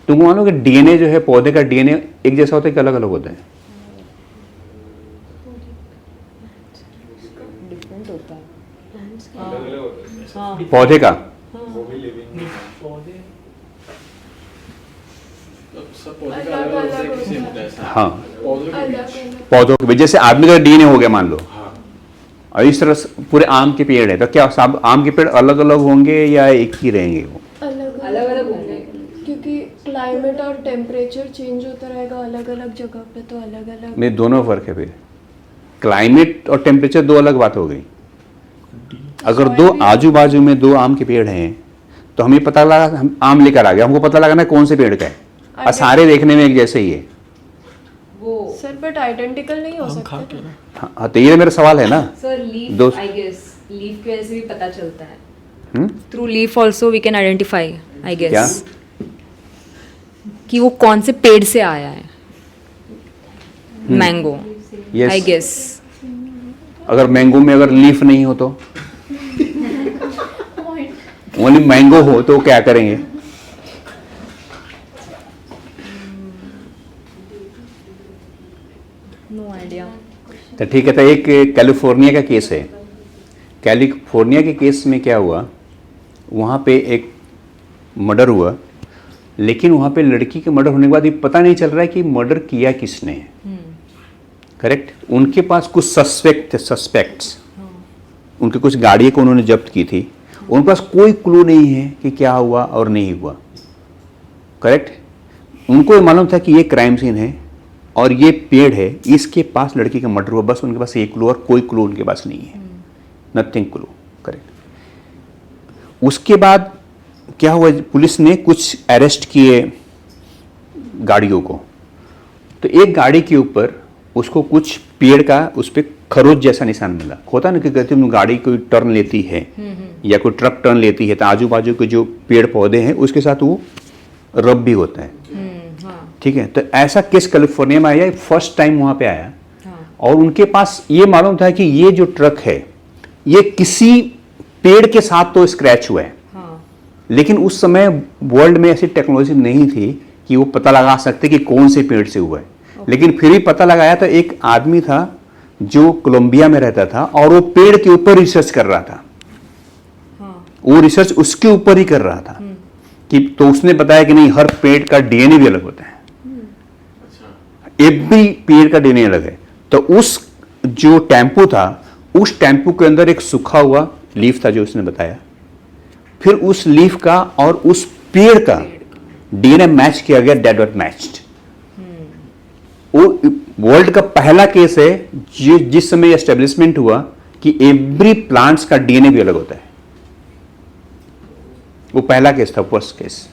तुमको मानो कि डीएनए जो है, पौधे का डीएनए एक जैसा होता है कि अलग अलग होता है? डिफरेंट होता है। पौधे का हाँ, पौधों के जैसे आदमी का डीएनए हो गया मान लो, और इस तरह से पूरे आम के पेड़ है, तो क्या सब आम के पेड़ अलग अलग होंगे या एक ही रहेंगे वो? अलग अलग होंगे, क्योंकि क्लाइमेट और टेम्परेचर चेंज होता रहेगा अलग अलग जगह पे, तो अलग अलग में दोनों फर्क है। फिर क्लाइमेट और टेम्परेचर दो अलग बात हो गई। अगर दो आजू बाजू में दो आम के पेड़ हैं तो हमें पता लगा, हम आम लेकर आ गए, हमको पता लगा ना कौन से पेड़ का है, और सारे देखने में एक जैसे ही है वो सर, बट आइडेंटिकल नहीं हो सकते। हाँ, तो ये मेरा सवाल है ना। Sir leaf, I guess leaf की वजह से भी पता चलता है, through leaf also we can identify, I क्या? गेस कि वो कौन से पेड़ से आया है। Mango, Yes. I guess. अगर मैंगो में अगर लीफ नहीं हो तो, ओनली मैंगो हो तो क्या करेंगे? No idea. तो ठीक है, तो एक कैलिफोर्निया का केस है। कैलिफोर्निया के केस में क्या हुआ, वहाँ पे एक मर्डर हुआ, लेकिन वहाँ पे लड़की के मर्डर होने के बाद ये पता नहीं चल रहा है कि मर्डर किया किसने है। करेक्ट। उनके पास कुछ सस्पेक्ट्स, उनके कुछ गाड़ियों को उन्होंने जब्त की थी, उनके पास कोई क्लू नहीं है कि क्या हुआ और नहीं हुआ। करेक्ट। उनको ये मालूम था कि ये क्राइम सीन है और ये पेड़ है, इसके पास लड़की का मर्डर हुआ, बस उनके पास एक क्लू, और कोई क्लू उनके पास नहीं है, नथिंग क्लू। करेक्ट। उसके बाद क्या हुआ, पुलिस ने कुछ अरेस्ट किए गाड़ियों को, तो एक गाड़ी के ऊपर उसको कुछ पेड़ का उस पर खरोच जैसा निशान मिला। होता ना कि कहते हैं गाड़ी कोई टर्न लेती है या कोई ट्रक टर्न लेती है तो आजू बाजू के जो पेड़ पौधे हैं उसके साथ वो रब भी होता है। ठीक है, तो ऐसा केस कैलिफोर्निया में आया, फर्स्ट टाइम वहाँ पे आया। और उनके पास ये मालूम था कि ये जो ट्रक है ये किसी पेड़ के साथ तो स्क्रैच हुआ है, लेकिन उस समय वर्ल्ड में ऐसी टेक्नोलॉजी नहीं थी कि वो पता लगा सकते कि कौन से पेड़ से हुआ है। लेकिन फिर भी पता लगाया, तो एक आदमी था जो कोलंबिया में रहता था और वो पेड़ के ऊपर रिसर्च कर रहा था। वो रिसर्च उसके ऊपर ही कर रहा था कि, तो उसने बताया कि नहीं, हर पेड़ का डीएनए भी अलग होता है, एवरी पेड़ का डीएनए अलग है। तो उस जो टेम्पो था, उस टेम्पो के अंदर एक सूखा हुआ लीफ था जो उसने बताया, फिर उस लीफ का और उस पेड़ का डीएनए मैच किया गया, डेट वॉज मैच्ड। वो वर्ल्ड का पहला केस है जिस समय एस्टेब्लिशमेंट हुआ कि एवरी प्लांट्स का डीएनए भी अलग होता है। वो पहला केस था, फर्स्ट केस।